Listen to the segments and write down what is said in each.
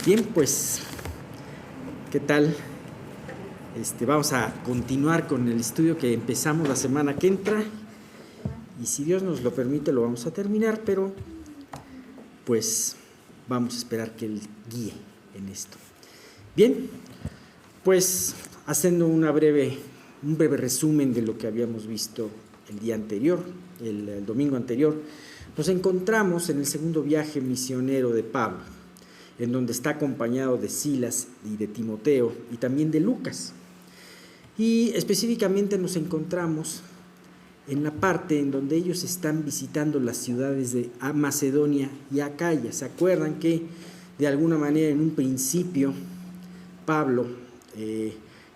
Bien, pues, ¿qué tal? Vamos a continuar con el estudio que empezamos la semana que entra y si Dios nos lo permite lo vamos a terminar, pero pues vamos a esperar que Él guíe en esto. Bien, pues haciendo un breve resumen de lo que habíamos visto el día anterior, el domingo anterior, nos encontramos en el segundo viaje misionero de Pablo, en donde está acompañado de Silas y de Timoteo y también de Lucas. Y específicamente nos encontramos en la parte en donde ellos están visitando las ciudades de Macedonia y Acaya. ¿Se acuerdan que de alguna manera en un principio Pablo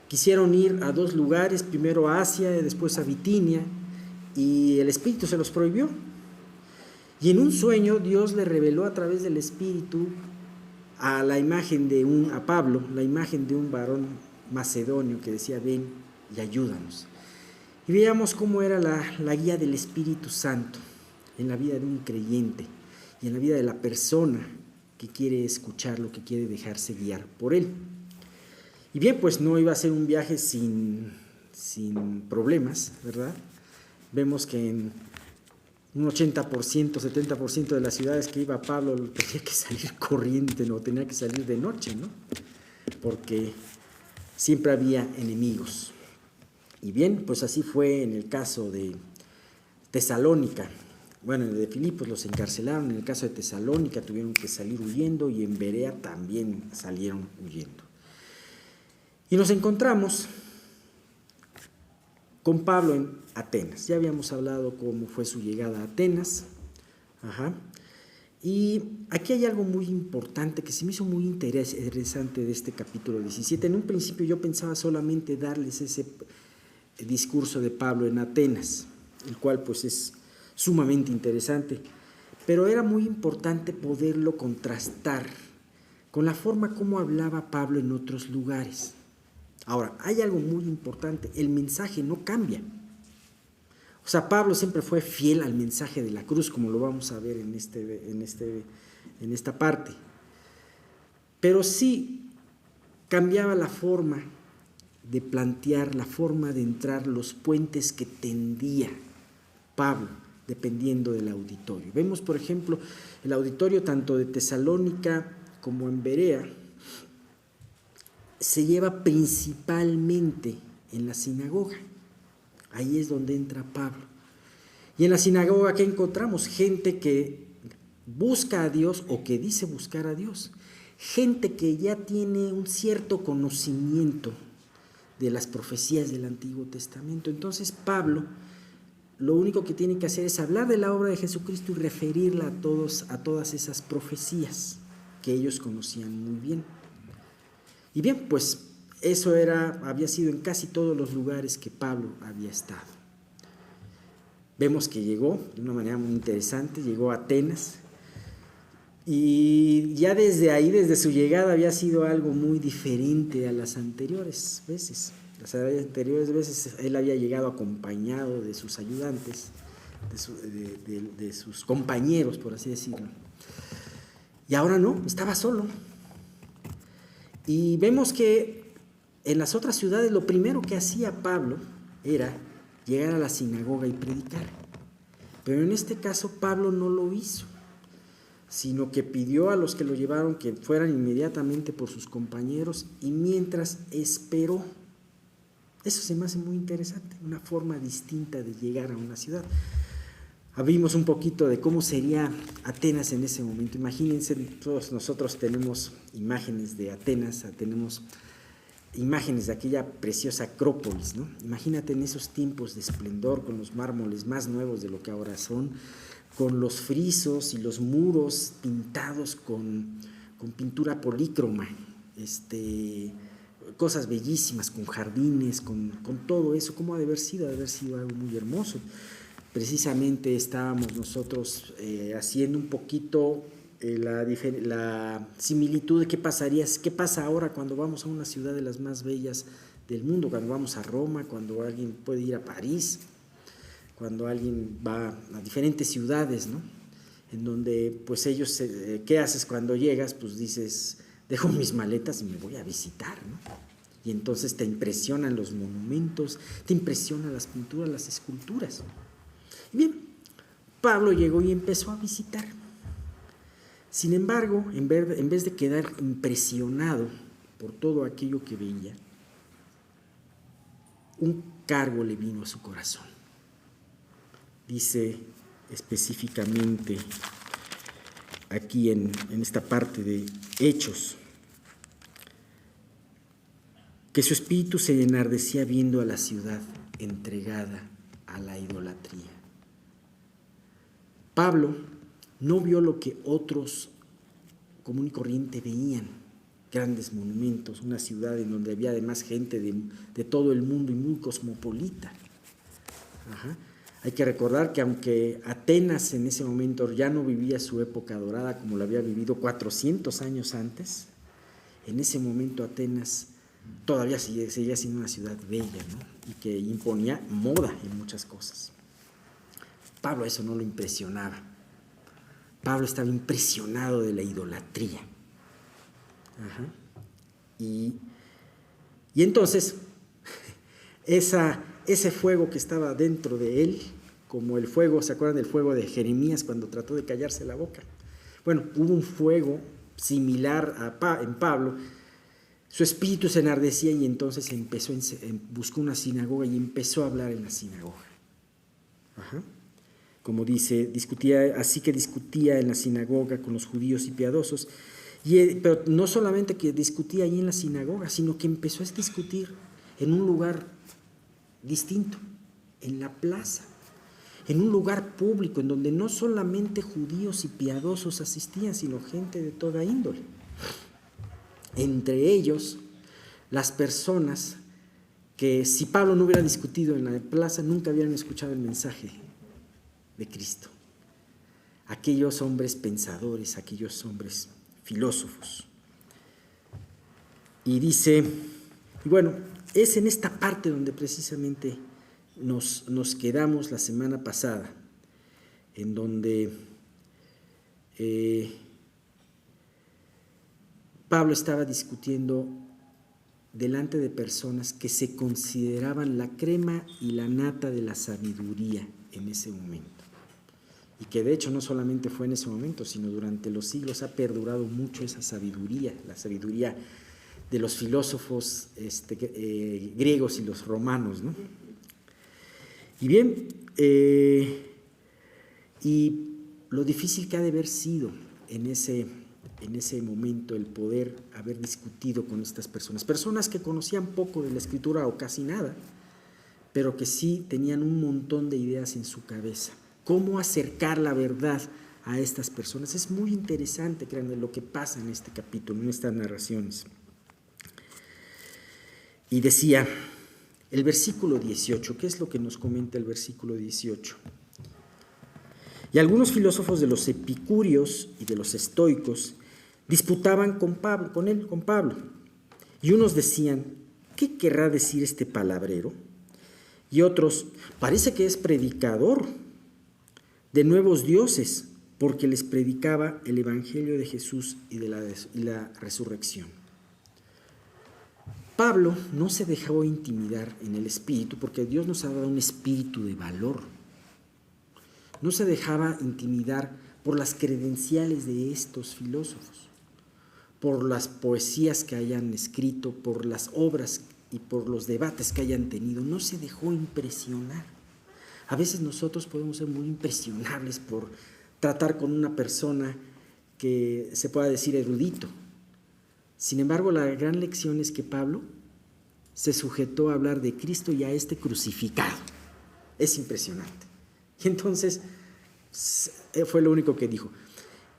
quisieron ir a dos lugares, primero a Asia y después a Bitinia, y el Espíritu se los prohibió? Y en un sueño Dios le reveló a través del Espíritu a Pablo, la imagen de un varón macedonio que decía: ven y ayúdanos. Y veíamos cómo era la guía del Espíritu Santo en la vida de un creyente y en la vida de la persona que quiere escucharlo, que quiere dejarse guiar por él. Y bien, pues no iba a ser un viaje sin problemas, ¿verdad? Vemos que en un 80%, 70% de las ciudades que iba Pablo tenía que salir corriente, no tenía que salir de noche, ¿no? Porque siempre había enemigos. Y bien, pues así fue en el caso de Tesalónica. Bueno, en el de Filipos los encarcelaron, en el caso de Tesalónica tuvieron que salir huyendo y en Berea también salieron huyendo. Y nos encontramos con Pablo en Atenas. Ya habíamos hablado cómo fue su llegada a Atenas. Y aquí hay algo muy importante que se me hizo muy interesante de este capítulo 17. En un principio yo pensaba solamente darles ese discurso de Pablo en Atenas, el cual pues es sumamente interesante, pero era muy importante poderlo contrastar con la forma como hablaba Pablo en otros lugares. Ahora, hay algo muy importante: el mensaje no cambia. O sea, Pablo siempre fue fiel al mensaje de la cruz, como lo vamos a ver en esta parte. Pero sí cambiaba la forma de plantear, la forma de entrar, los puentes que tendía Pablo, dependiendo del auditorio. Vemos, por ejemplo, el auditorio tanto de Tesalónica como en Berea se lleva principalmente en la sinagoga. Ahí es donde entra Pablo. Y en la sinagoga, ¿qué encontramos? Gente que busca a Dios o que dice buscar a Dios. Gente que ya tiene un cierto conocimiento de las profecías del Antiguo Testamento. Entonces Pablo lo único que tiene que hacer es hablar de la obra de Jesucristo y referirla a todas esas profecías que ellos conocían muy bien. Y bien, pues eso había sido en casi todos los lugares que Pablo había estado. Vemos que llegó de una manera muy interesante, llegó a Atenas, y ya desde ahí, desde su llegada, había sido algo muy diferente a las anteriores veces. Las anteriores veces él había llegado acompañado de sus ayudantes, de sus compañeros, por así decirlo. Y ahora no, estaba solo. Y vemos que en las otras ciudades lo primero que hacía Pablo era llegar a la sinagoga y predicar. Pero en este caso Pablo no lo hizo, sino que pidió a los que lo llevaron que fueran inmediatamente por sus compañeros y mientras esperó. Eso se me hace muy interesante, una forma distinta de llegar a una ciudad. Vimos un poquito de cómo sería Atenas en ese momento. Imagínense, todos nosotros tenemos imágenes de Atenas, tenemos imágenes de aquella preciosa Acrópolis, ¿no? Imagínate en esos tiempos de esplendor, con los mármoles más nuevos de lo que ahora son, con los frisos y los muros pintados con pintura polícroma, cosas bellísimas, con jardines, con todo eso. ¿Cómo ha de haber sido? Ha de haber sido algo muy hermoso. Precisamente estábamos nosotros haciendo un poquito la similitud de qué pasa ahora cuando vamos a una ciudad de las más bellas del mundo, cuando vamos a Roma, cuando alguien puede ir a París, cuando alguien va a diferentes ciudades, ¿no? En donde pues ellos, ¿qué haces cuando llegas? Pues dices, dejo mis maletas y me voy a visitar, ¿no? Y entonces te impresionan los monumentos, te impresionan las pinturas, las esculturas. Y bien, Pablo llegó y empezó a visitar. Sin embargo, en vez de quedar impresionado por todo aquello que veía, un cargo le vino a su corazón. Dice específicamente aquí en esta parte de Hechos, que su espíritu se enardecía viendo a la ciudad entregada a la idolatría. Pablo no vio lo que otros común y corriente veían, grandes monumentos, una ciudad en donde había además gente de todo el mundo y muy cosmopolita. Hay que recordar que aunque Atenas en ese momento ya no vivía su época dorada como lo había vivido 400 años antes, en ese momento Atenas todavía seguía siendo una ciudad bella, ¿no? Y que imponía moda en muchas cosas. Pablo eso no lo impresionaba. Pablo estaba impresionado de la idolatría. Y entonces, ese fuego que estaba dentro de él, como el fuego, ¿se acuerdan del fuego de Jeremías cuando trató de callarse la boca? Bueno, hubo un fuego similar en Pablo. Su espíritu se enardecía y entonces buscó una sinagoga y empezó a hablar en la sinagoga. Como dice, discutía en la sinagoga con los judíos y piadosos. Pero no solamente que discutía ahí en la sinagoga, sino que empezó a discutir en un lugar distinto, en la plaza, en un lugar público, en donde no solamente judíos y piadosos asistían, sino gente de toda índole. Entre ellos, las personas que si Pablo no hubiera discutido en la plaza, nunca hubieran escuchado el mensaje de Cristo. Aquellos hombres pensadores, aquellos hombres filósofos. Y dice, y bueno, es en esta parte donde precisamente nos quedamos la semana pasada, en donde Pablo estaba discutiendo delante de personas que se consideraban la crema y la nata de la sabiduría en ese momento. Y que de hecho no solamente fue en ese momento, sino durante los siglos ha perdurado mucho esa sabiduría, la sabiduría de los filósofos griegos y los romanos, ¿no? Y bien, y lo difícil que ha de haber sido en ese momento el poder haber discutido con estas personas que conocían poco de la Escritura o casi nada, pero que sí tenían un montón de ideas en su cabeza. Cómo acercar la verdad a estas personas. Es muy interesante, créanme, lo que pasa en este capítulo, en estas narraciones. Y decía, el versículo 18, ¿qué es lo que nos comenta el versículo 18? Y algunos filósofos de los epicúreos y de los estoicos disputaban con Pablo. Y unos decían, ¿qué querrá decir este palabrero? Y otros, parece que es predicador de nuevos dioses, porque les predicaba el evangelio de Jesús y la resurrección. Pablo no se dejó intimidar en el espíritu, porque Dios nos ha dado un espíritu de valor. No se dejaba intimidar por las credenciales de estos filósofos, por las poesías que hayan escrito, por las obras y por los debates que hayan tenido. No se dejó impresionar. A veces nosotros podemos ser muy impresionables por tratar con una persona que se pueda decir erudito. Sin embargo, la gran lección es que Pablo se sujetó a hablar de Cristo y a este crucificado. Es impresionante. Y entonces fue lo único que dijo.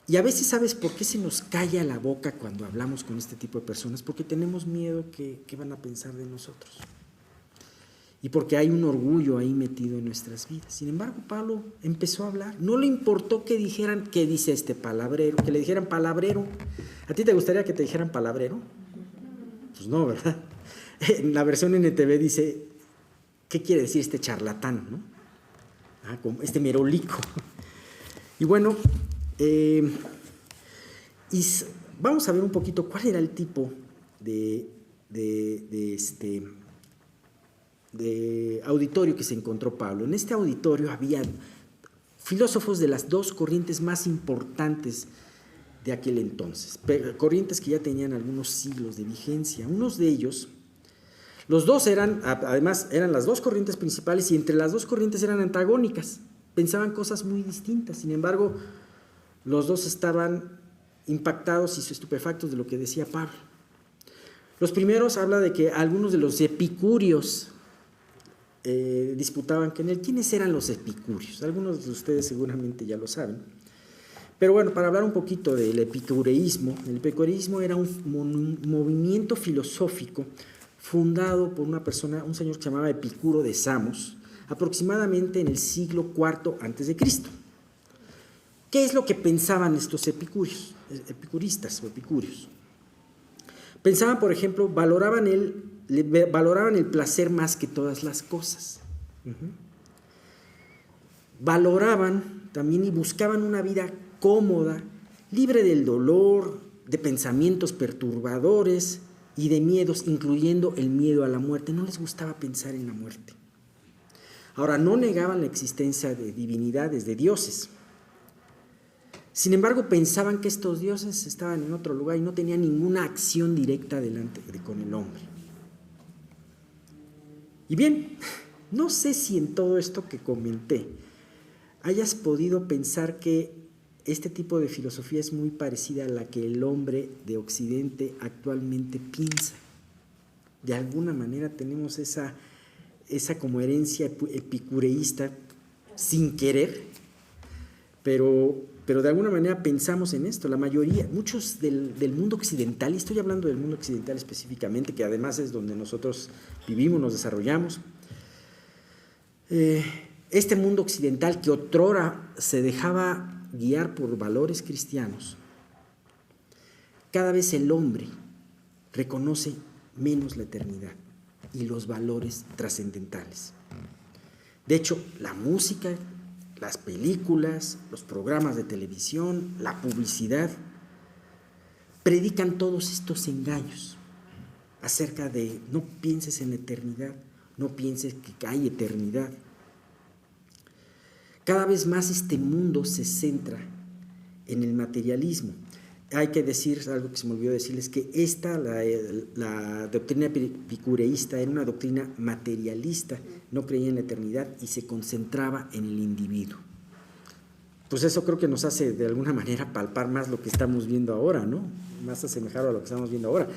Y a veces, ¿sabes por qué se nos calla la boca cuando hablamos con este tipo de personas? Porque tenemos miedo que van a pensar de nosotros. Y porque hay un orgullo ahí metido en nuestras vidas. Sin embargo, Pablo empezó a hablar. No le importó que dijeran, ¿qué dice este palabrero? Que le dijeran palabrero. ¿A ti te gustaría que te dijeran palabrero? Pues no, ¿verdad? En la versión NTV dice, ¿qué quiere decir este charlatán, no? Como este merolico. Y bueno, y vamos a ver un poquito cuál era el tipo de auditorio que se encontró Pablo. En este auditorio había filósofos de las dos corrientes más importantes de aquel entonces, corrientes que ya tenían algunos siglos de vigencia. Unos de ellos, los dos además eran las dos corrientes principales, y entre las dos corrientes eran antagónicas, pensaban cosas muy distintas. Sin embargo, los dos estaban impactados y estupefactos de lo que decía Pablo. Los primeros habla de que algunos de los epicúreos disputaban con él. ¿Quiénes eran los epicúreos? Algunos de ustedes seguramente ya lo saben. Pero bueno, para hablar un poquito del epicureísmo, el epicureísmo era un movimiento filosófico fundado por un señor que se llamaba Epicuro de Samos, aproximadamente en el siglo IV a.C. ¿Qué es lo que pensaban estos epicuristas o epicúreos? Pensaban, por ejemplo, valoraban el placer más que todas las cosas. Valoraban también y buscaban una vida cómoda, libre del dolor, de pensamientos perturbadores y de miedos, incluyendo el miedo a la muerte. No les gustaba pensar en la muerte. Ahora, no negaban la existencia de divinidades, de dioses. Sin embargo, pensaban que estos dioses estaban en otro lugar y no tenían ninguna acción directa con el hombre. Y bien, no sé si en todo esto que comenté hayas podido pensar que este tipo de filosofía es muy parecida a la que el hombre de Occidente actualmente piensa. De alguna manera tenemos esa como herencia epicureísta sin querer, pero de alguna manera pensamos en esto. La mayoría, muchos del mundo occidental, y estoy hablando del mundo occidental específicamente, que además es donde nosotros vivimos, nos desarrollamos, este mundo occidental que otrora se dejaba guiar por valores cristianos, cada vez el hombre reconoce menos la eternidad y los valores trascendentales. De hecho, la música, las películas, los programas de televisión, la publicidad, predican todos estos engaños acerca de no pienses en la eternidad, no pienses que hay eternidad. Cada vez más este mundo se centra en el materialismo. Hay que decir algo que se me olvidó decirles, que la doctrina epicureísta era una doctrina materialista, no creía en la eternidad y se concentraba en el individuo. Pues eso creo que nos hace de alguna manera palpar más lo que estamos viendo ahora, ¿no? Más asemejado a lo que estamos viendo ahora.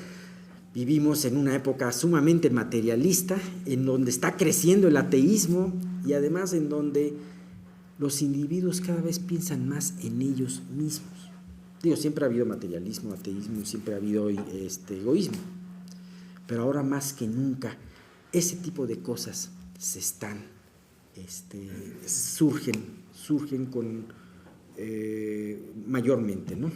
Vivimos en una época sumamente materialista, en donde está creciendo el ateísmo y además en donde los individuos cada vez piensan más en ellos mismos. Digo, siempre ha habido materialismo, ateísmo, siempre ha habido egoísmo, pero ahora más que nunca ese tipo de cosas surgen con mayormente, ¿no?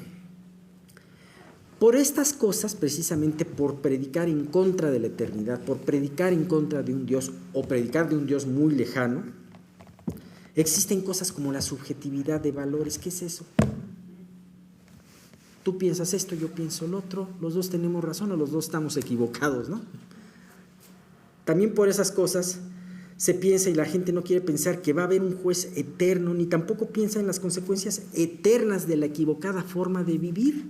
Por estas cosas, precisamente por predicar en contra de la eternidad, por predicar en contra de un Dios o predicar de un Dios muy lejano, existen cosas como la subjetividad de valores. ¿Qué es eso? Tú piensas esto, yo pienso lo otro, los dos tenemos razón o los dos estamos equivocados, ¿no? También por esas cosas se piensa y la gente no quiere pensar que va a haber un juez eterno, ni tampoco piensa en las consecuencias eternas de la equivocada forma de vivir.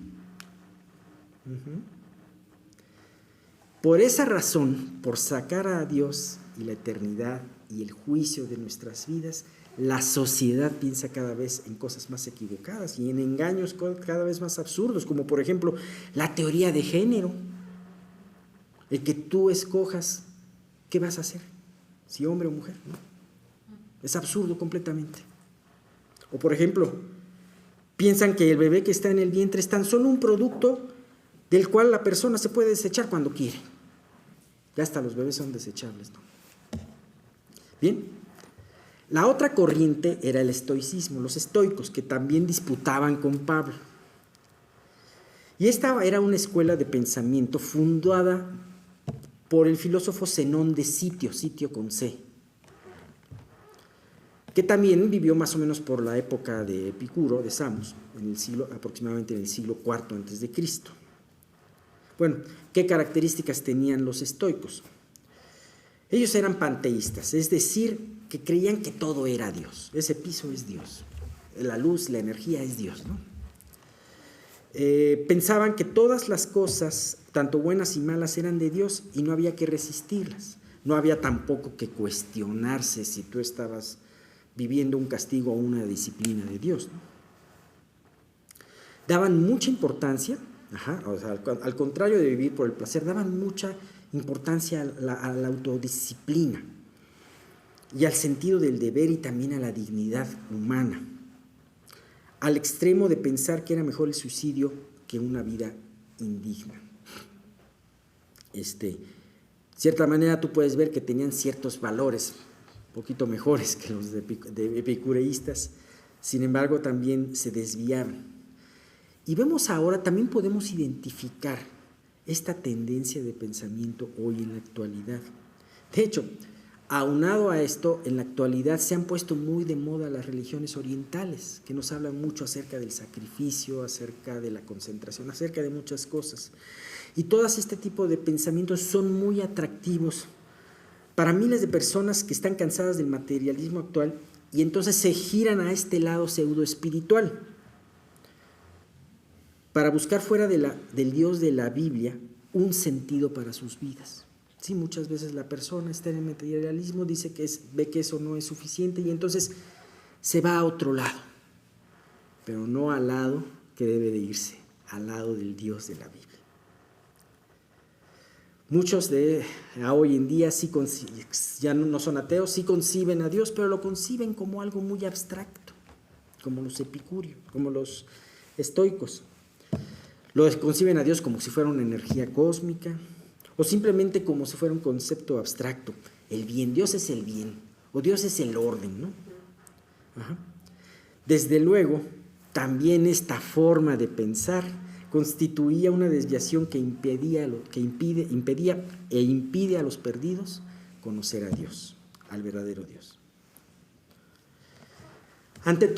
Por esa razón, por sacar a Dios y la eternidad y el juicio de nuestras vidas, la sociedad piensa cada vez en cosas más equivocadas y en engaños cada vez más absurdos, como por ejemplo la teoría de género, el que tú escojas qué vas a hacer, si hombre o mujer, ¿no? Es absurdo completamente. O por ejemplo, piensan que el bebé que está en el vientre es tan solo un producto del cual la persona se puede desechar cuando quiere. Ya hasta los bebés son desechables, ¿no? Bien, la otra corriente era el estoicismo, los estoicos, que también disputaban con Pablo. Y esta era una escuela de pensamiento fundada por el filósofo Zenón de Sitio con C, que también vivió más o menos por la época de Epicuro, de Samos, aproximadamente en el siglo IV antes de Cristo. Bueno, ¿qué características tenían los estoicos? Ellos eran panteístas, es decir, que creían que todo era Dios. Ese piso es Dios, la luz, la energía es Dios, ¿no? Pensaban que todas las cosas, tanto buenas y malas, eran de Dios y no había que resistirlas. No había tampoco que cuestionarse si tú estabas viviendo un castigo o una disciplina de Dios, ¿no? Daban mucha importancia, o sea, al contrario de vivir por el placer, daban mucha importancia a la autodisciplina y al sentido del deber y también a la dignidad humana, al extremo de pensar que era mejor el suicidio que una vida indigna. De cierta manera tú puedes ver que tenían ciertos valores un poquito mejores que los de epicureístas, sin embargo también se desviaban. Y vemos ahora, también podemos identificar esta tendencia de pensamiento hoy en la actualidad. De hecho, aunado a esto, en la actualidad se han puesto muy de moda las religiones orientales, que nos hablan mucho acerca del sacrificio, acerca de la concentración, acerca de muchas cosas. Y todas este tipo de pensamientos son muy atractivos para miles de personas que están cansadas del materialismo actual y entonces se giran a este lado pseudoespiritual para buscar fuera del Dios de la Biblia un sentido para sus vidas. Sí, muchas veces la persona está en el materialismo, dice que ve que eso no es suficiente y entonces se va a otro lado, pero no al lado que debe de irse, al lado del Dios de la Biblia. Muchos de hoy en día sí ya no son ateos, sí conciben a Dios, pero lo conciben como algo muy abstracto, como los epicúreos, como los estoicos. Lo conciben a Dios como si fuera una energía cósmica o simplemente como si fuera un concepto abstracto. El bien, Dios es el bien, o Dios es el orden, ¿no? Desde luego, también esta forma de pensar constituía una desviación que impide a los perdidos conocer a Dios, al verdadero Dios. Ante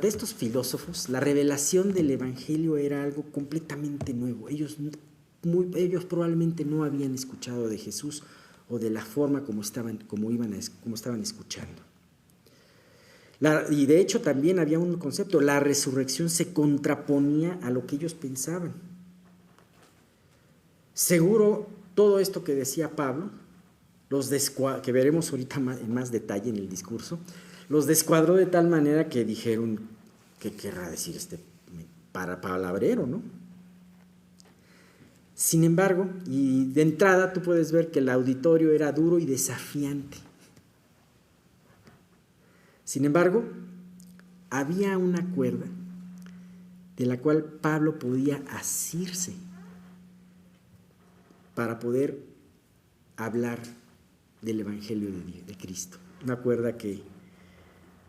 estos filósofos, la revelación del Evangelio era algo completamente nuevo. Ellos probablemente no habían escuchado de Jesús o de la forma como estaban escuchando. Y de hecho también había un concepto, la resurrección se contraponía a lo que ellos pensaban. Seguro todo esto que decía Pablo, que veremos ahorita en más detalle en el discurso, los descuadró de tal manera que dijeron, ¿qué querrá decir palabrero, no? Sin embargo, y de entrada tú puedes ver que el auditorio era duro y desafiante. Sin embargo, había una cuerda de la cual Pablo podía asirse para poder hablar del Evangelio de Cristo. Una cuerda que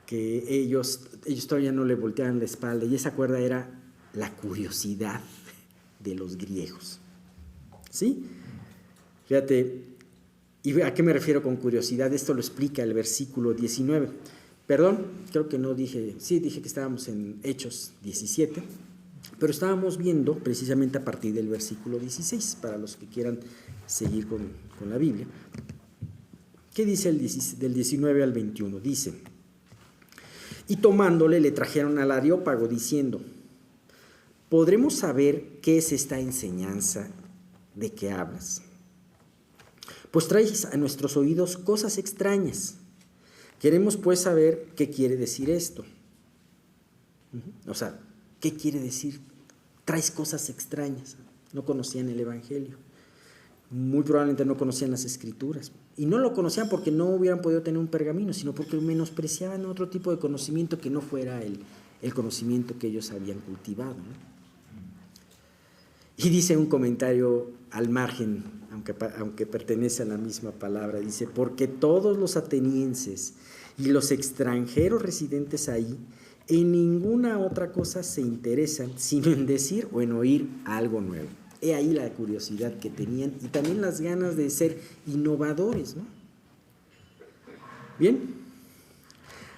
ellos todavía no le volteaban la espalda, y esa cuerda era la curiosidad de los griegos. ¿Sí? Fíjate, ¿y a qué me refiero con curiosidad? Esto lo explica el versículo 19. Perdón, creo que no dije, sí dije que estábamos en Hechos 17, pero estábamos viendo precisamente a partir del versículo 16, para los que quieran seguir con la Biblia. ¿Qué dice del 19 al 21? Dice, y tomándole le trajeron al Areópago diciendo, ¿podremos saber qué es esta enseñanza de que hablas? Pues traes a nuestros oídos cosas extrañas. Queremos pues saber qué quiere decir esto. O sea, ¿qué quiere decir? Traes cosas extrañas. No conocían el Evangelio. Muy probablemente no conocían las Escrituras. Y no lo conocían porque no hubieran podido tener un pergamino, sino porque menospreciaban otro tipo de conocimiento que no fuera el conocimiento que ellos habían cultivado, ¿no? Y dice un comentario al margen, aunque pertenece a la misma palabra, dice, porque todos los atenienses y los extranjeros residentes ahí en ninguna otra cosa se interesan, sino en decir o en oír algo nuevo. He ahí la curiosidad que tenían y también las ganas de ser innovadores, ¿no? Bien,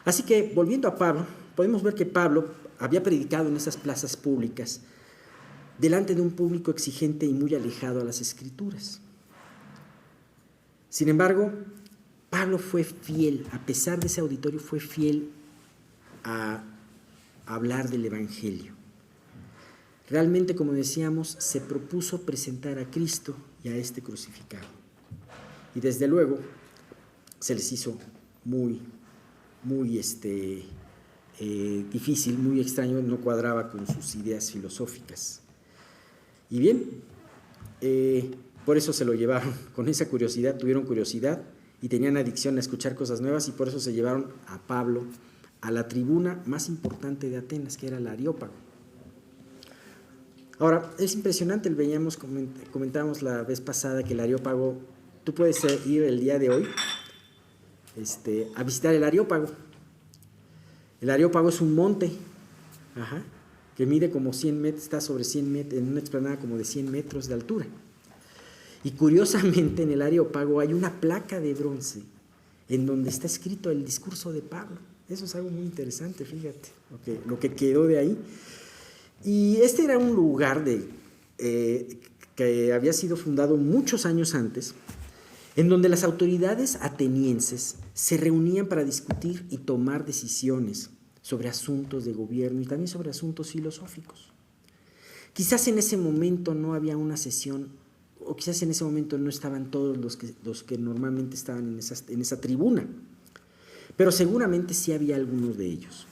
Así que, volviendo a Pablo, podemos ver que Pablo había predicado en esas plazas públicas delante de un público exigente y muy alejado a las Escrituras. Sin embargo, Pablo fue fiel, a pesar de ese auditorio, fue fiel a hablar del Evangelio. Realmente, como decíamos, se propuso presentar a Cristo y a este crucificado. Y desde luego, se les hizo muy difícil, muy extraño, no cuadraba con sus ideas filosóficas. Y bien, por eso se lo llevaron, con esa curiosidad, tuvieron curiosidad y tenían adicción a escuchar cosas nuevas, y por eso se llevaron a Pablo a la tribuna más importante de Atenas, que era el Areópago. Ahora, es impresionante, comentábamos la vez pasada que el Areópago, tú puedes ir el día de hoy a visitar el Areópago. El Areópago es un monte, que mide como 100 metros, está sobre 100 metros, en una explanada como de 100 metros de altura. Y curiosamente en el Areópago hay una placa de bronce en donde está escrito el discurso de Pablo. Eso es algo muy interesante, fíjate, lo que quedó de ahí. Y este era un lugar que había sido fundado muchos años antes, en donde las autoridades atenienses se reunían para discutir y tomar decisiones sobre asuntos de gobierno y también sobre asuntos filosóficos. Quizás en ese momento no había una sesión, o quizás en ese momento no estaban todos los que normalmente estaban en esa tribuna, pero seguramente sí había algunos de ellos.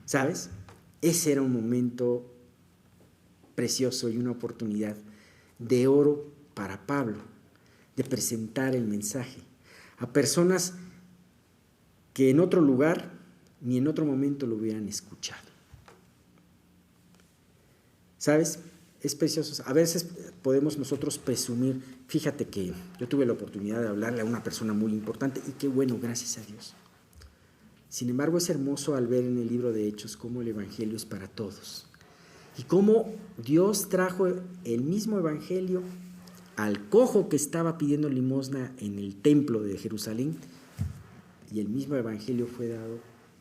¿Sabes? Ese era un momento precioso y una oportunidad de oro para Pablo, de presentar el mensaje a personas que en otro lugar ni en otro momento lo hubieran escuchado. ¿Sabes? Es precioso. A veces podemos nosotros presumir, fíjate que yo tuve la oportunidad de hablarle a una persona muy importante y qué bueno, gracias a Dios. Sin embargo, es hermoso al ver en el libro de Hechos cómo el Evangelio es para todos y cómo Dios trajo el mismo Evangelio al cojo que estaba pidiendo limosna en el templo de Jerusalén, y el mismo Evangelio fue dado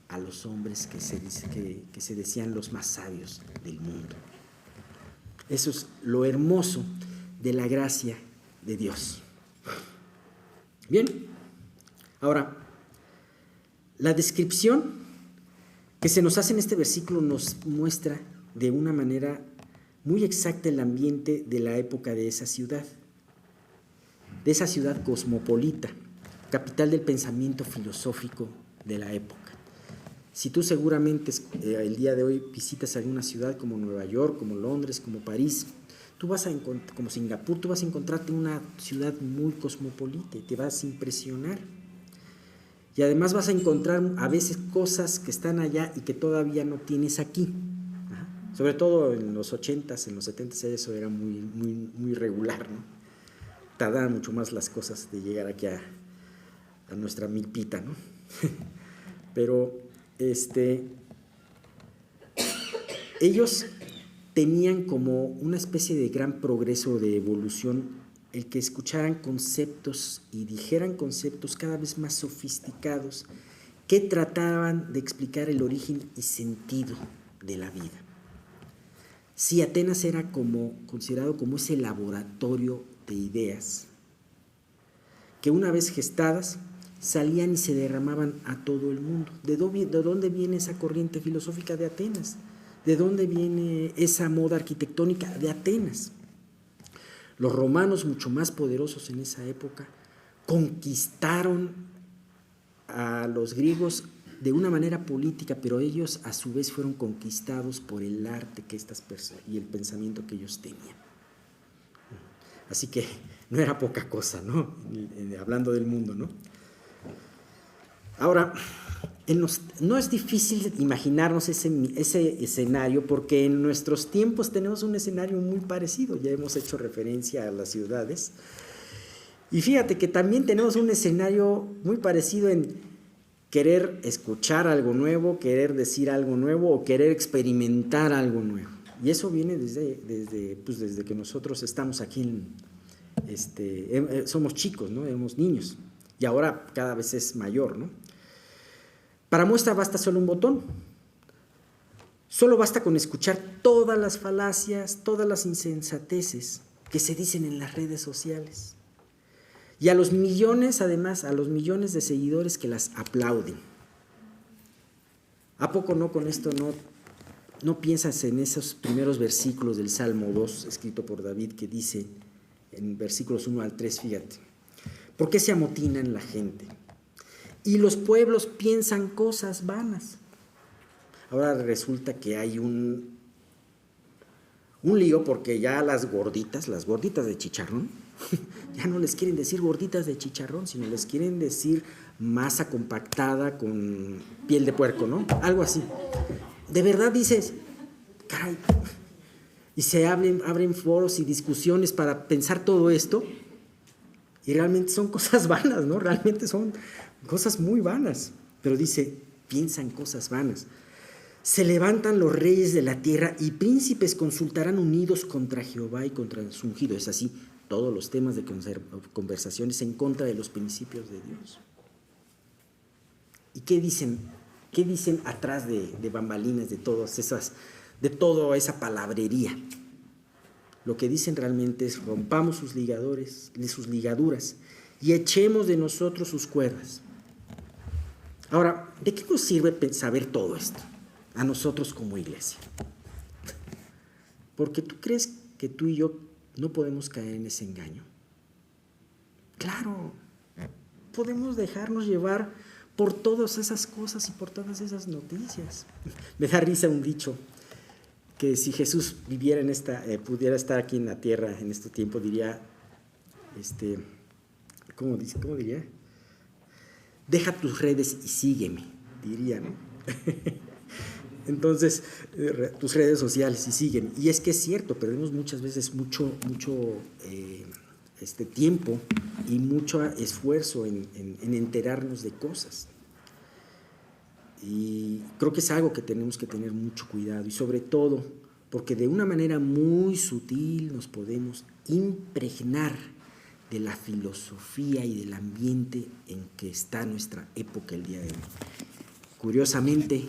a los hombres que se decían los más sabios del mundo. Eso es lo hermoso de la gracia de Dios. Bien, ahora, la descripción que se nos hace en este versículo nos muestra de una manera muy exacta el ambiente de la época de esa ciudad cosmopolita, capital del pensamiento filosófico de la época. Si tú seguramente el día de hoy visitas alguna ciudad como Nueva York, como Londres, como París, como Singapur, tú vas a encontrarte una ciudad muy cosmopolita y te vas a impresionar. Y además vas a encontrar a veces cosas que están allá y que todavía no tienes aquí. Sobre todo en los 80s, en los 70s, eso era muy regular, ¿no? Tardaban mucho más las cosas de llegar aquí a nuestra milpita, ¿no? Pero ellos tenían como una especie de gran progreso de evolución el que escucharan conceptos y dijeran conceptos cada vez más sofisticados que trataban de explicar el origen y sentido de la vida. Sí, Atenas era considerado como ese laboratorio de ideas que una vez gestadas salían y se derramaban a todo el mundo. ¿De dónde viene esa corriente filosófica de Atenas? ¿De dónde viene esa moda arquitectónica de Atenas? Los romanos, mucho más poderosos en esa época, conquistaron a los griegos de una manera política, pero ellos a su vez fueron conquistados por el arte que estas personas y el pensamiento que ellos tenían. Así que no era poca cosa, ¿no? Hablando del mundo, ¿no? Ahora, no es difícil imaginarnos ese escenario, porque en nuestros tiempos tenemos un escenario muy parecido. Ya hemos hecho referencia a las ciudades. Y fíjate que también tenemos un escenario muy parecido en querer escuchar algo nuevo, querer decir algo nuevo o querer experimentar algo nuevo. Y eso viene desde que nosotros estamos aquí, somos chicos, ¿no? Somos niños. Y ahora cada vez es mayor, ¿no? Para muestra basta solo un botón. Solo basta con escuchar todas las falacias, todas las insensateces que se dicen en las redes sociales. Y a los millones, además, a los millones de seguidores que las aplauden. ¿A poco no con esto no piensas en esos primeros versículos del Salmo 2, escrito por David, que dice en versículos 1 al 3, fíjate, ¿por qué se amotinan la gente? Y los pueblos piensan cosas vanas. Ahora resulta que hay un lío porque ya las gorditas de chicharrón, ya no les quieren decir gorditas de chicharrón, sino les quieren decir masa compactada con piel de puerco, ¿no? Algo así. De verdad dices, caray, y se abren foros y discusiones para pensar todo esto, y realmente son cosas vanas, ¿no? Realmente son cosas muy vanas. Pero dice, piensan cosas vanas. Se levantan los reyes de la tierra y príncipes consultarán unidos contra Jehová y contra su ungido. Es así, todos los temas de conversaciones en contra de los principios de Dios. ¿Y qué dicen? ¿Qué dicen atrás de bambalinas de toda esa palabrería? Lo que dicen realmente es: rompamos sus ligaduras y echemos de nosotros sus cuerdas. Ahora, ¿de qué nos sirve saber todo esto a nosotros como iglesia? Porque tú crees que tú y yo no podemos caer en ese engaño. Claro, podemos dejarnos llevar por todas esas cosas y por todas esas noticias. Me da risa un dicho, que si Jesús viviera pudiera estar aquí en la tierra en este tiempo, diría, ¿cómo diría? Deja tus redes y sígueme, diría, ¿no? Entonces, tus redes sociales y sígueme. Y es que es cierto, perdemos muchas veces mucho tiempo y mucho esfuerzo en enterarnos de cosas. Y creo que es algo que tenemos que tener mucho cuidado, y sobre todo porque de una manera muy sutil nos podemos impregnar de la filosofía y del ambiente en que está nuestra época el día de hoy. Curiosamente,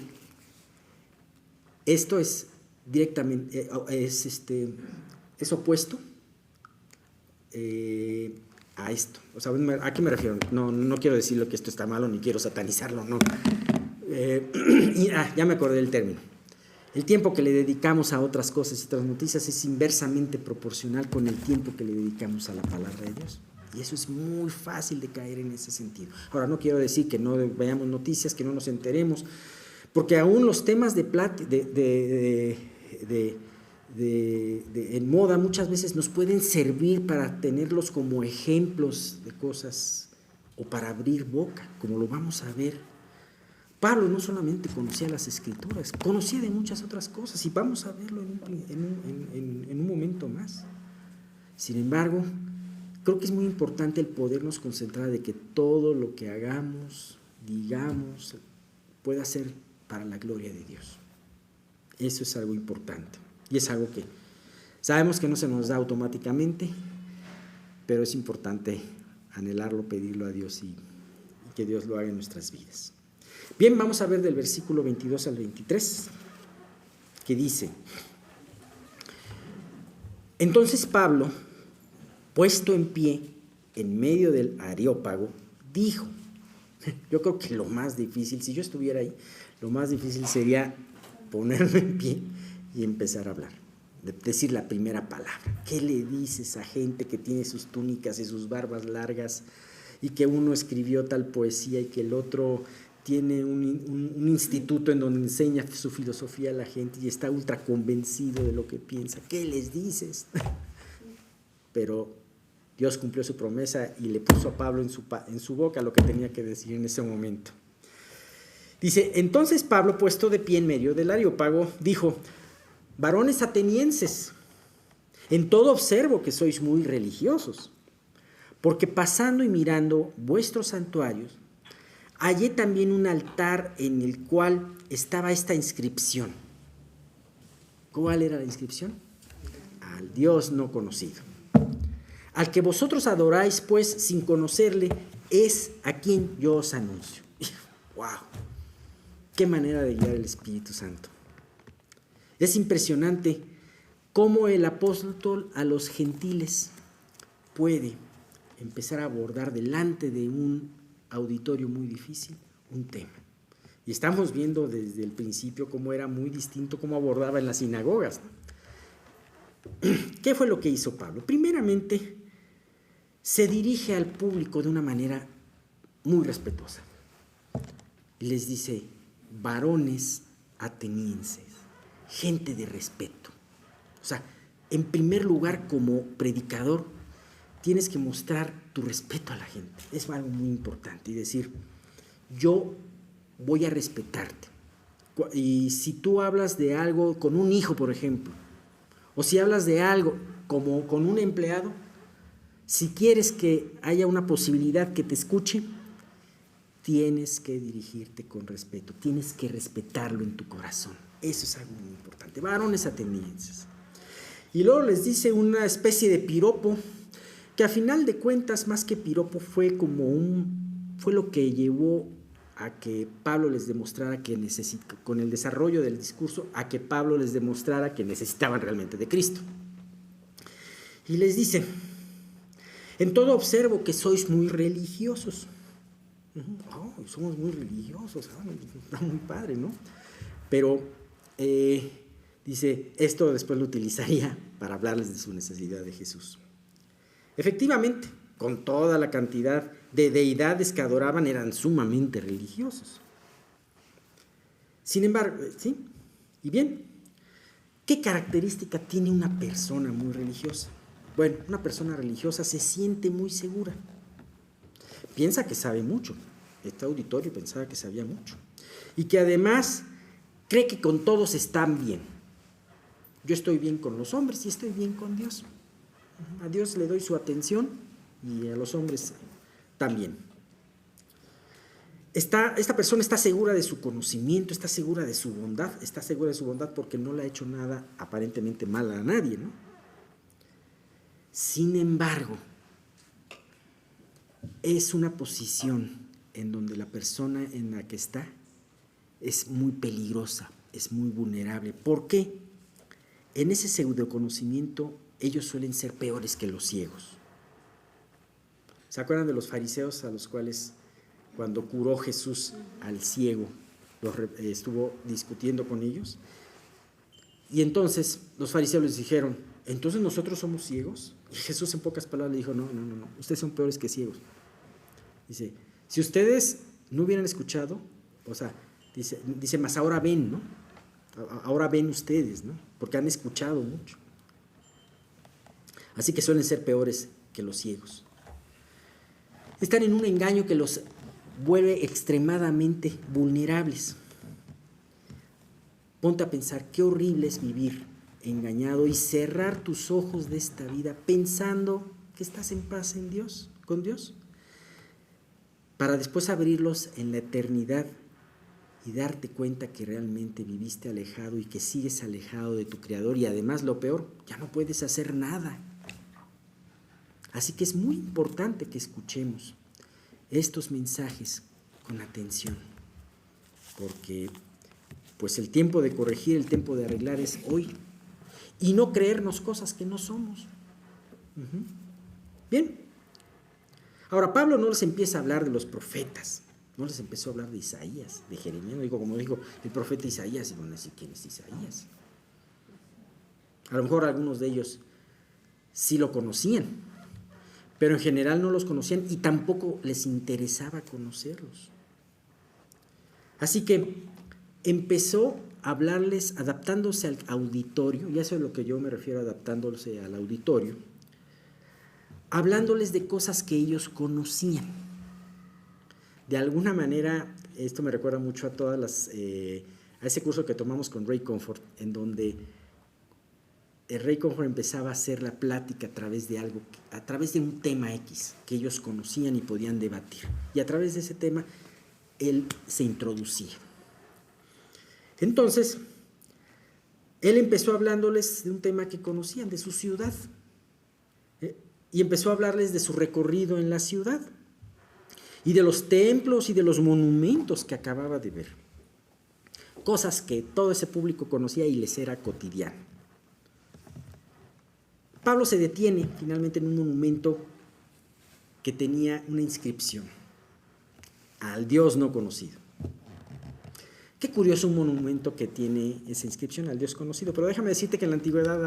esto es directamente, es opuesto a esto. O sea, ¿a qué me refiero? No quiero decirlo que esto está malo, ni quiero satanizarlo, no. Ya me acordé del término. El tiempo que le dedicamos a otras cosas y otras noticias es inversamente proporcional con el tiempo que le dedicamos a la palabra de Dios. Y eso es muy fácil de caer en ese sentido. Ahora, no quiero decir que no veamos noticias, que no nos enteremos, porque aún los temas en moda muchas veces nos pueden servir para tenerlos como ejemplos de cosas o para abrir boca, como lo vamos a ver. Pablo no solamente conocía las Escrituras, conocía de muchas otras cosas, y vamos a verlo en un momento más. Sin embargo, creo que es muy importante el podernos concentrar de que todo lo que hagamos, digamos, pueda ser para la gloria de Dios. Eso es algo importante, y es algo que sabemos que no se nos da automáticamente, pero es importante anhelarlo, pedirlo a Dios y que Dios lo haga en nuestras vidas. Bien, vamos a ver del versículo 22 al 23, que dice: entonces Pablo, puesto en pie en medio del Areópago, dijo, yo creo que lo más difícil, si yo estuviera ahí, lo más difícil sería ponerme en pie y empezar a hablar, decir la primera palabra. ¿Qué le dices a gente que tiene sus túnicas y sus barbas largas, y que uno escribió tal poesía y que el otro tiene un instituto en donde enseña su filosofía a la gente y está ultra convencido de lo que piensa? ¿Qué les dices? Pero Dios cumplió su promesa y le puso a Pablo en su boca lo que tenía que decir en ese momento. Dice: entonces Pablo, puesto de pie en medio del Areópago, dijo: varones atenienses, en todo observo que sois muy religiosos, porque pasando y mirando vuestros santuarios, hallé también un altar en el cual estaba esta inscripción. ¿Cuál era la inscripción? Al Dios no conocido. Al que vosotros adoráis, pues, sin conocerle, es a quien yo os anuncio. ¡Wow! Qué manera de guiar el Espíritu Santo. Es impresionante cómo el apóstol a los gentiles puede empezar a abordar delante de un auditorio muy difícil un tema. Y estamos viendo desde el principio cómo era muy distinto cómo abordaba en las sinagogas. ¿Qué fue lo que hizo Pablo? Primeramente, se dirige al público de una manera muy respetuosa. Y les dice, varones atenienses, gente de respeto. O sea, en primer lugar, como predicador, tienes que mostrar tu respeto a la gente. Es algo muy importante. Y decir, yo voy a respetarte. Y si tú hablas de algo con un hijo, por ejemplo, o si hablas de algo como con un empleado, si quieres que haya una posibilidad que te escuche, tienes que dirigirte con respeto, tienes que respetarlo en tu corazón. Eso es algo muy importante. Varones atenienses. Y luego les dice una especie de piropo, que a final de cuentas, más que piropo, fue lo que llevó a que Pablo les demostrara con el desarrollo del discurso, a que Pablo les demostrara que necesitaban realmente de Cristo. Y les dice, en todo observo que sois muy religiosos. Somos muy religiosos, está muy padre, ¿no? Pero dice, esto después lo utilizaría para hablarles de su necesidad de Jesús. Efectivamente, con toda la cantidad de deidades que adoraban, eran sumamente religiosos. Sin embargo, ¿sí? Y bien, ¿qué característica tiene una persona muy religiosa? Bueno, una persona religiosa se siente muy segura. Piensa que sabe mucho. Este auditorio pensaba que sabía mucho. Y que además cree que con todos están bien. Yo estoy bien con los hombres y estoy bien con Dios. A Dios le doy su atención y a los hombres también. Esta persona está segura de su conocimiento, está segura de su bondad, porque no le ha hecho nada aparentemente mal a nadie, ¿no? Sin embargo, es una posición en donde la persona en la que está es muy peligrosa, es muy vulnerable. ¿Por qué? En ese pseudoconocimiento ellos suelen ser peores que los ciegos. ¿Se acuerdan de los fariseos a los cuales cuando curó Jesús al ciego estuvo discutiendo con ellos? Y entonces los fariseos les dijeron, ¿entonces nosotros somos ciegos? Y Jesús en pocas palabras le dijo, no, ustedes son peores que ciegos. Dice, si ustedes no hubieran escuchado, o sea, dice, mas ahora ven, ¿no? Ahora ven ustedes, ¿no? Porque han escuchado mucho. Así que suelen ser peores que los ciegos. Están en un engaño que los vuelve extremadamente vulnerables. Ponte a pensar, qué horrible es vivir engañado y cerrar tus ojos de esta vida pensando que estás en paz en Dios, con Dios, para después abrirlos en la eternidad y darte cuenta que realmente viviste alejado y que sigues alejado de tu Creador y además lo peor, ya no puedes hacer nada. Así que es muy importante que escuchemos estos mensajes con atención, porque pues el tiempo de corregir, el tiempo de arreglar es hoy, y no creernos cosas que no somos. Bien, ahora Pablo no les empieza a hablar de los profetas, no les empezó a hablar de Isaías, de Jeremías, como dijo el profeta Isaías, y van a decir, ¿quién es Isaías? A lo mejor algunos de ellos sí lo conocían, pero en general no los conocían y tampoco les interesaba conocerlos. Así que empezó a hablarles adaptándose al auditorio, y eso es lo que yo me refiero, adaptándose al auditorio, hablándoles de cosas que ellos conocían. De alguna manera, esto me recuerda mucho a ese curso que tomamos con Ray Comfort, en donde el Ray Comfort empezaba a hacer la plática a través de un tema X que ellos conocían y podían debatir. Y a través de ese tema, él se introducía. Entonces, él empezó hablándoles de un tema que conocían, de su ciudad. Y empezó a hablarles de su recorrido en la ciudad y de los templos y de los monumentos que acababa de ver. cosas que todo ese público conocía y les era cotidiano. Pablo se detiene finalmente en un monumento que tenía una inscripción: al Dios no conocido. Qué curioso un monumento que tiene esa inscripción, al Dios conocido, pero déjame decirte que en la antigüedad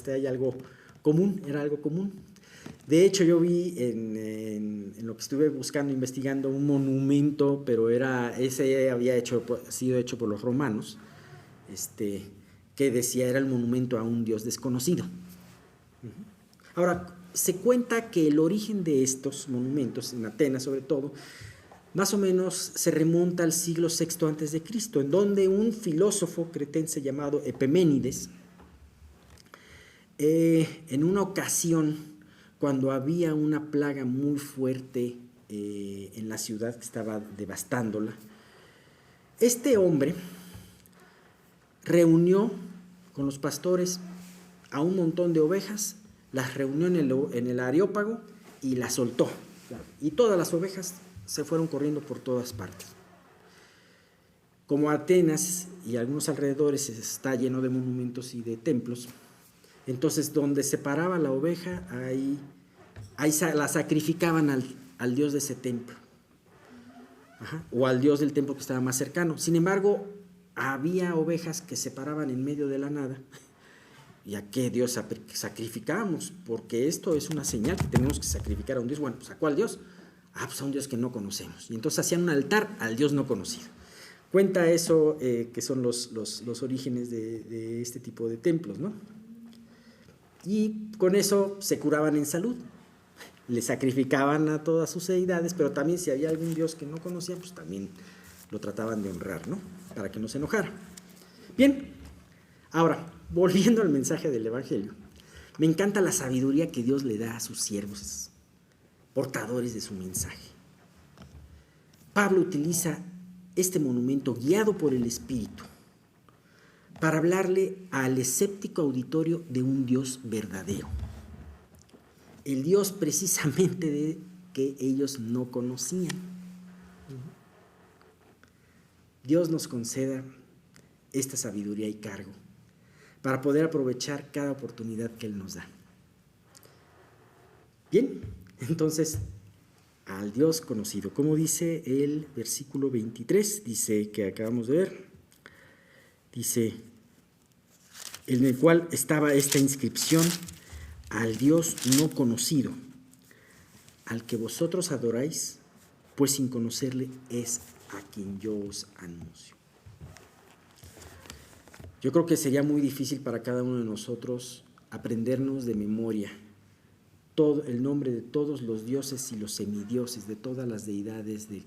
hay algo común, era algo común. De hecho, yo vi en lo que estuve buscando, investigando, un monumento, pero ese había sido hecho por los romanos, que decía era el monumento a un Dios desconocido. Ahora, se cuenta que el origen de estos monumentos, en Atenas sobre todo, más o menos se remonta al siglo VI a.C., en donde un filósofo cretense llamado Epiménides, en una ocasión, cuando había una plaga muy fuerte en la ciudad que estaba devastándola, este hombre reunió con los pastores a un montón de ovejas, las reunió en el Areópago y las soltó. Y todas las ovejas se fueron corriendo por todas partes. Como Atenas y algunos alrededores está lleno de monumentos y de templos, entonces donde se paraba la oveja, ahí la sacrificaban al dios de ese templo. O al dios del templo que estaba más cercano. Sin embargo, había ovejas que se paraban en medio de la nada. ¿Y a qué Dios sacrificamos? Porque esto es una señal que tenemos que sacrificar a un Dios. Bueno, pues ¿a cuál Dios? Pues a un Dios que no conocemos. Y entonces hacían un altar al Dios no conocido. Cuenta eso, que son los orígenes de este tipo de templos, ¿no? Y con eso se curaban en salud. Le sacrificaban a todas sus deidades, pero también si había algún Dios que no conocía, pues también lo trataban de honrar, ¿no? Para que no se enojara. Bien, ahora, volviendo al mensaje del Evangelio, me encanta la sabiduría que Dios le da a sus siervos, portadores de su mensaje. Pablo utiliza este monumento guiado por el Espíritu para hablarle al escéptico auditorio de un Dios verdadero. El Dios precisamente que ellos no conocían. Dios nos conceda esta sabiduría y cargo para poder aprovechar cada oportunidad que Él nos da. Bien, entonces, al Dios conocido, como dice el versículo 23, dice que acabamos de ver, dice, en el cual estaba esta inscripción: al Dios no conocido, al que vosotros adoráis, pues sin conocerle es a quien yo os anuncio. Yo creo que sería muy difícil para cada uno de nosotros aprendernos de memoria todo el nombre de todos los dioses y los semidioses, de todas las deidades de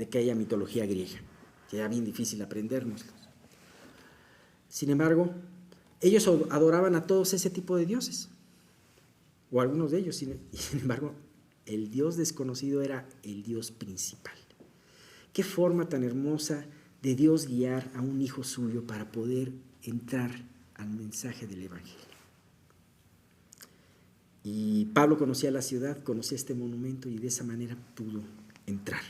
aquella mitología griega. Sería bien difícil aprendérnoslos. Sin embargo, ellos adoraban a todos ese tipo de dioses, o algunos de ellos. Sin embargo, el Dios desconocido era el Dios principal. Qué forma tan hermosa de Dios guiar a un hijo suyo para poder entrar al mensaje del Evangelio. Y Pablo conocía la ciudad, conocía este monumento y de esa manera pudo entrar.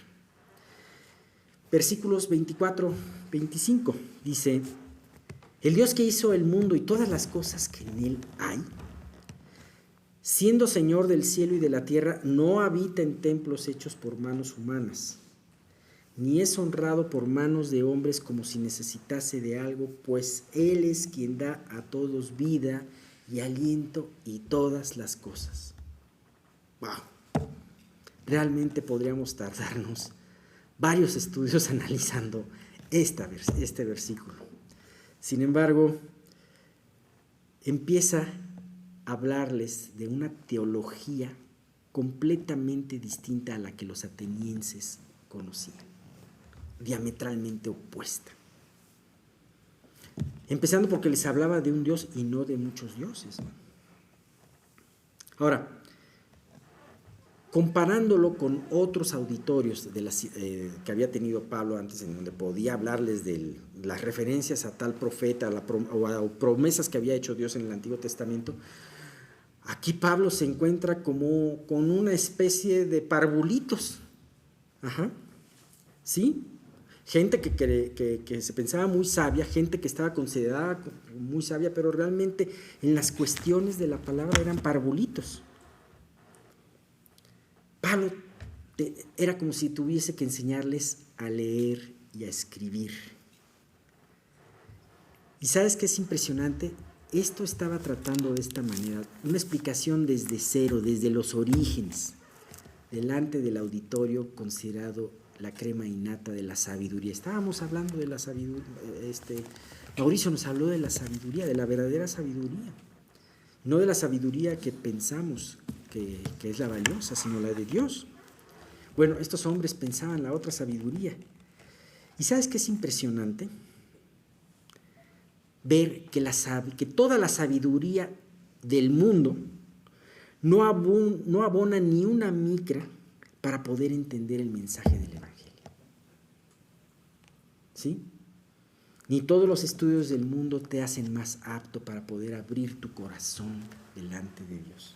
Versículos 24, 25 dice: el Dios que hizo el mundo y todas las cosas que en él hay, siendo Señor del cielo y de la tierra, no habita en templos hechos por manos humanas, ni es honrado por manos de hombres como si necesitase de algo, pues Él es quien da a todos vida y aliento y todas las cosas. ¡Wow! Realmente podríamos tardarnos varios estudios analizando este versículo. Sin embargo, empieza a hablarles de una teología completamente distinta a la que los atenienses conocían, diametralmente opuesta. Empezando porque les hablaba de un Dios y no de muchos dioses. Ahora, comparándolo con otros auditorios que había tenido Pablo antes, en donde podía hablarles de las referencias a tal profeta o a promesas que había hecho Dios en el Antiguo Testamento, aquí Pablo se encuentra como con una especie de parvulitos. ¿Sí? gente que se pensaba muy sabia, gente que estaba considerada muy sabia, pero realmente en las cuestiones de la palabra eran parvulitos. Pablo era como si tuviese que enseñarles a leer y a escribir. ¿Y sabes qué es impresionante? Esto estaba tratando de esta manera, una explicación desde cero, desde los orígenes, delante del auditorio considerado la crema innata de la sabiduría. Estábamos hablando de la sabiduría, Mauricio nos habló de la sabiduría, de la verdadera sabiduría, no de la sabiduría que pensamos que es la valiosa, sino la de Dios. Bueno, estos hombres pensaban la otra sabiduría. ¿Y sabes qué es impresionante? Ver que toda la sabiduría del mundo no abona ni una micra para poder entender el mensaje del Evangelio. ¿Sí? Ni todos los estudios del mundo te hacen más apto para poder abrir tu corazón delante de Dios.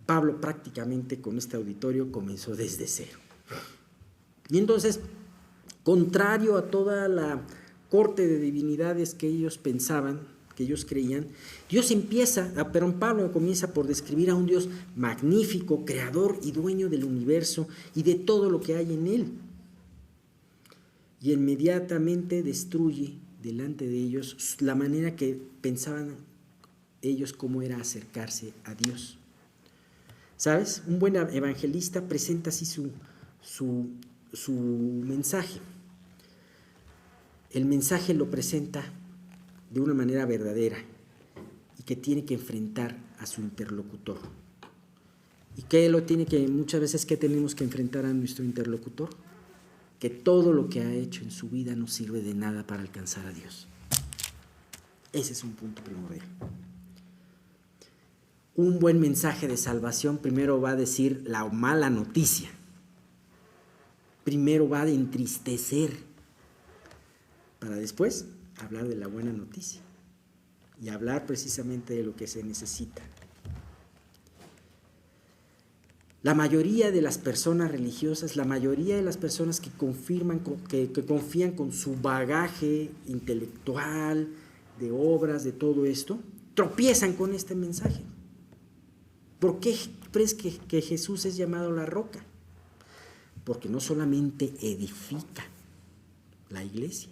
Pablo prácticamente con este auditorio comenzó desde cero. Y entonces, contrario a toda la corte de divinidades que ellos pensaban, que ellos creían, Pablo comienza por describir a un Dios magnífico, creador y dueño del universo y de todo lo que hay en él. Y inmediatamente destruye delante de ellos la manera que pensaban ellos cómo era acercarse a Dios. ¿Sabes? Un buen evangelista presenta así su mensaje. El mensaje lo presenta de una manera verdadera y que tiene que enfrentar a su interlocutor. ¿Y qué muchas veces qué tenemos que enfrentar a nuestro interlocutor? Que todo lo que ha hecho en su vida no sirve de nada para alcanzar a Dios. Ese es un punto primordial. Un buen mensaje de salvación primero va a decir la mala noticia. Primero va a entristecer para después hablar de la buena noticia y hablar precisamente de lo que se necesita. La mayoría de las personas religiosas, la mayoría de las personas que confían con su bagaje intelectual, de obras, de todo esto, tropiezan con este mensaje. ¿Por qué crees que Jesús es llamado la roca? Porque no solamente edifica la iglesia,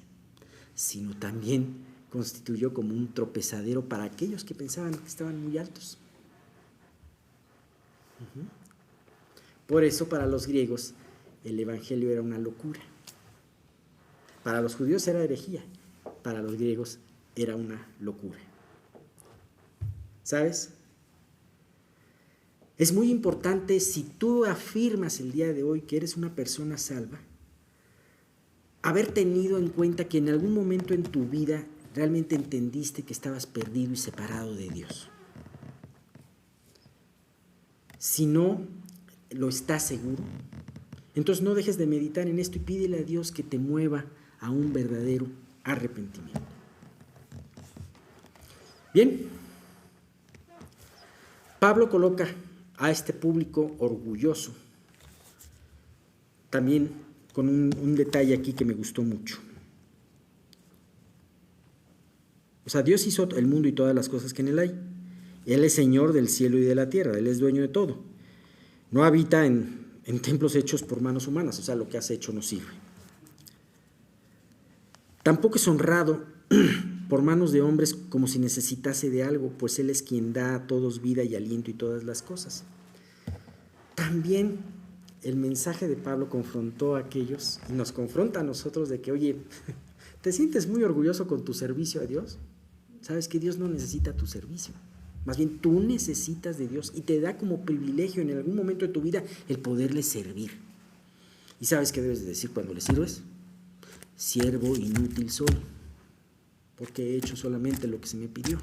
sino también constituyó como un tropezadero para aquellos que pensaban que estaban muy altos. Por eso para los griegos el evangelio era una locura. Para los judíos era herejía, para los griegos era una locura. ¿Sabes? Es muy importante, si tú afirmas el día de hoy que eres una persona salva, haber tenido en cuenta que en algún momento en tu vida realmente entendiste que estabas perdido y separado de Dios. Si no lo estás seguro, entonces no dejes de meditar en esto y pídele a Dios que te mueva a un verdadero arrepentimiento. Bien, Pablo coloca a este público orgulloso también con un detalle aquí que me gustó mucho. O sea, Dios hizo el mundo y todas las cosas que en él hay. Él es Señor del cielo y de la tierra, Él es dueño de todo. No habita en templos hechos por manos humanas, o sea, lo que has hecho no sirve. Tampoco es honrado por manos de hombres como si necesitase de algo, pues Él es quien da a todos vida y aliento y todas las cosas. También el mensaje de Pablo confrontó a aquellos y nos confronta a nosotros de que, oye, ¿te sientes muy orgulloso con tu servicio a Dios? Sabes que Dios no necesita tu servicio. Más bien tú necesitas de Dios y te da como privilegio en algún momento de tu vida el poderle servir. ¿Y sabes qué debes de decir cuando le sirves? Siervo inútil soy, porque he hecho solamente lo que se me pidió.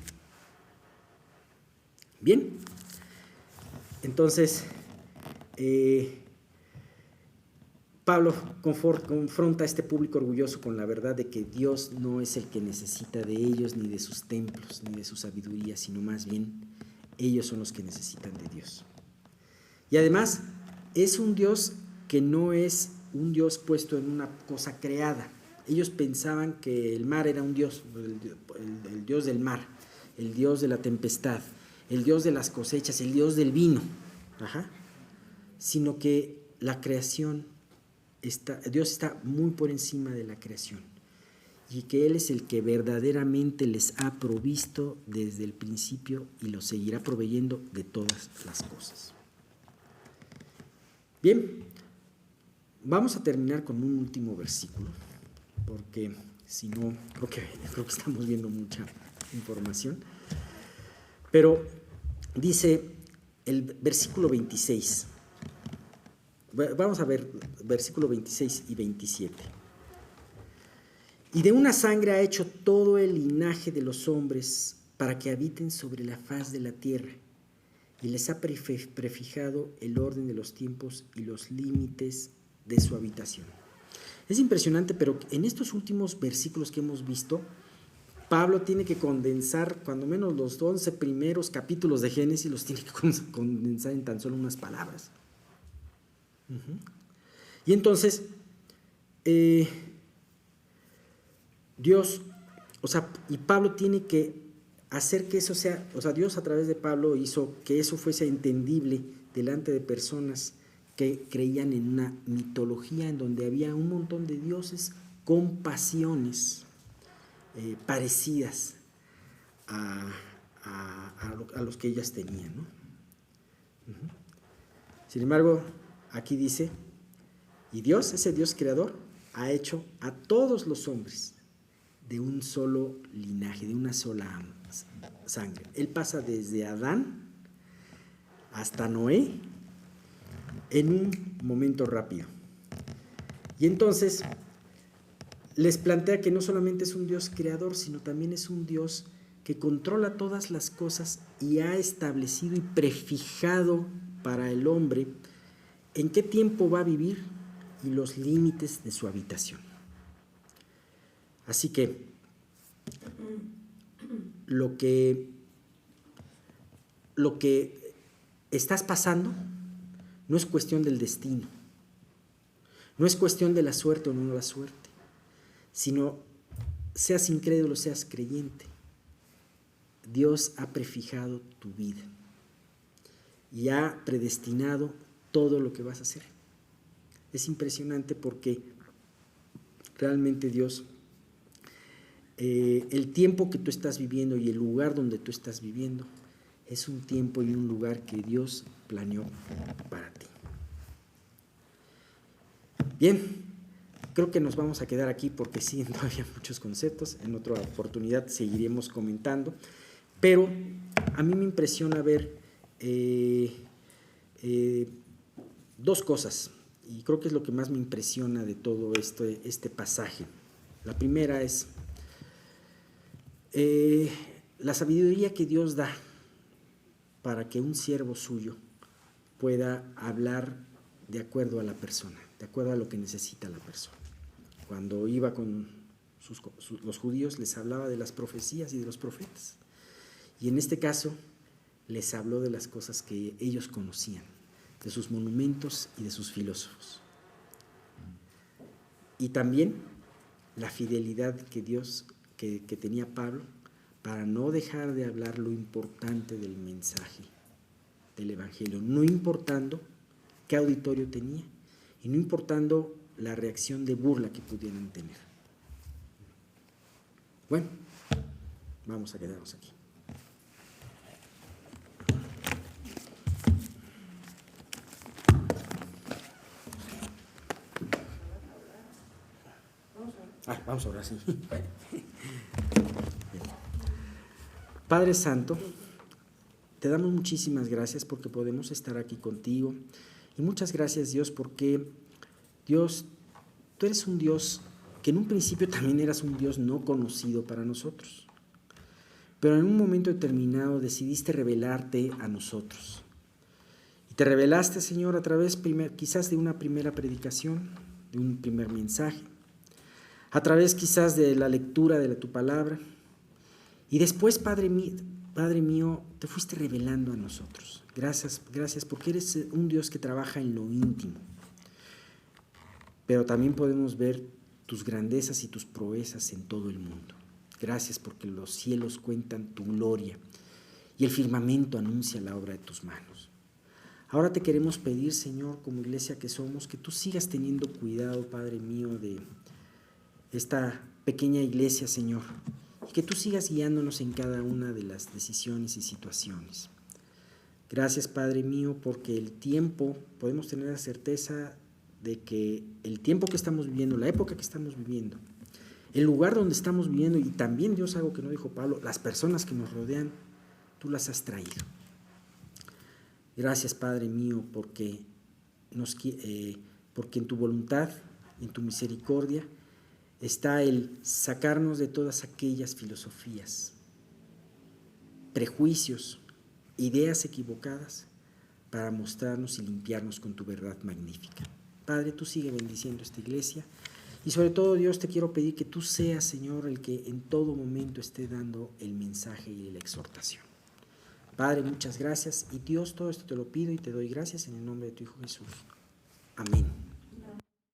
Bien, entonces Pablo confronta a este público orgulloso con la verdad de que Dios no es el que necesita de ellos, ni de sus templos, ni de su sabiduría, sino más bien ellos son los que necesitan de Dios. Y además es un Dios que no es un Dios puesto en una cosa creada. Ellos pensaban que el mar era un Dios, el Dios del mar, el Dios de la tempestad, el Dios de las cosechas, el Dios del vino. Sino que la creación, Dios está muy por encima de la creación y que Él es el que verdaderamente les ha provisto desde el principio y los seguirá proveyendo de todas las cosas. Bien, vamos a terminar con un último versículo, porque si no, creo que estamos viendo mucha información. Pero dice el versículo 26, vamos a ver versículo 26 y 27. Y de una sangre ha hecho todo el linaje de los hombres para que habiten sobre la faz de la tierra, y les ha prefijado el orden de los tiempos y los límites de su habitación. Es impresionante, pero en estos últimos versículos que hemos visto, Pablo tiene que condensar cuando menos los 11 primeros capítulos de Génesis, los tiene que condensar en tan solo unas palabras. Y entonces, Dios, y Pablo tiene que hacer que eso sea, Dios a través de Pablo hizo que eso fuese entendible delante de personas que creían en una mitología en donde había un montón de dioses con pasiones parecidas a los que ellas tenían, ¿no? Sin embargo, aquí dice, y Dios, ese Dios creador, ha hecho a todos los hombres de un solo linaje, de una sola sangre. Él pasa desde Adán hasta Noé en un momento rápido. Y entonces les plantea que no solamente es un Dios creador, sino también es un Dios que controla todas las cosas y ha establecido y prefijado para el hombre en qué tiempo va a vivir y los límites de su habitación. Así que lo que estás pasando no es cuestión del destino, no es cuestión de la suerte o no la suerte, sino seas incrédulo, seas creyente, Dios ha prefijado tu vida y ha predestinado todo lo que vas a hacer. Es impresionante porque realmente Dios, el tiempo que tú estás viviendo y el lugar donde tú estás viviendo es un tiempo y un lugar que Dios planeó para ti. Bien, creo que nos vamos a quedar aquí porque sí, todavía muchos conceptos. En otra oportunidad seguiremos comentando, pero a mí me impresiona ver dos cosas, y creo que es lo que más me impresiona de todo este pasaje. La primera es la sabiduría que Dios da para que un siervo suyo pueda hablar de acuerdo a la persona, de acuerdo a lo que necesita la persona. Cuando iba con los judíos, les hablaba de las profecías y de los profetas. Y en este caso, les habló de las cosas que ellos conocían, de sus monumentos y de sus filósofos. Y también la fidelidad que tenía Pablo para no dejar de hablar lo importante del mensaje del Evangelio, no importando qué auditorio tenía y no importando la reacción de burla que pudieran tener. Bueno, vamos a quedarnos aquí. Vamos a orar, sí. Padre Santo, te damos muchísimas gracias porque podemos estar aquí contigo. Y muchas gracias, Dios, porque, Dios, tú eres un Dios que en un principio también eras un Dios no conocido para nosotros. Pero en un momento determinado decidiste revelarte a nosotros. Y te revelaste, Señor, a través quizás de una primera predicación, de un primer mensaje, a través quizás de la lectura de tu palabra. Y después, Padre mío, te fuiste revelando a nosotros. Gracias porque eres un Dios que trabaja en lo íntimo. pero también podemos ver tus grandezas y tus proezas en todo el mundo. Gracias porque los cielos cuentan tu gloria y el firmamento anuncia la obra de tus manos. Ahora te queremos pedir, Señor, como iglesia que somos, que tú sigas teniendo cuidado, Padre mío, de esta pequeña iglesia, Señor, y que tú sigas guiándonos en cada una de las decisiones y situaciones. Gracias, Padre mío, porque el tiempo, podemos tener la certeza de que el tiempo que estamos viviendo, la época que estamos viviendo, el lugar donde estamos viviendo, y también, Dios, algo que no dijo Pablo, las personas que nos rodean, tú las has traído. Gracias, Padre mío, porque en tu voluntad, en tu misericordia, está el sacarnos de todas aquellas filosofías, prejuicios, ideas equivocadas, para mostrarnos y limpiarnos con tu verdad magnífica. Padre, tú sigue bendiciendo esta iglesia, y sobre todo, Dios, te quiero pedir que tú seas, Señor, el que en todo momento esté dando el mensaje y la exhortación. Padre, muchas gracias, y Dios, todo esto te lo pido y te doy gracias en el nombre de tu Hijo Jesús. Amén.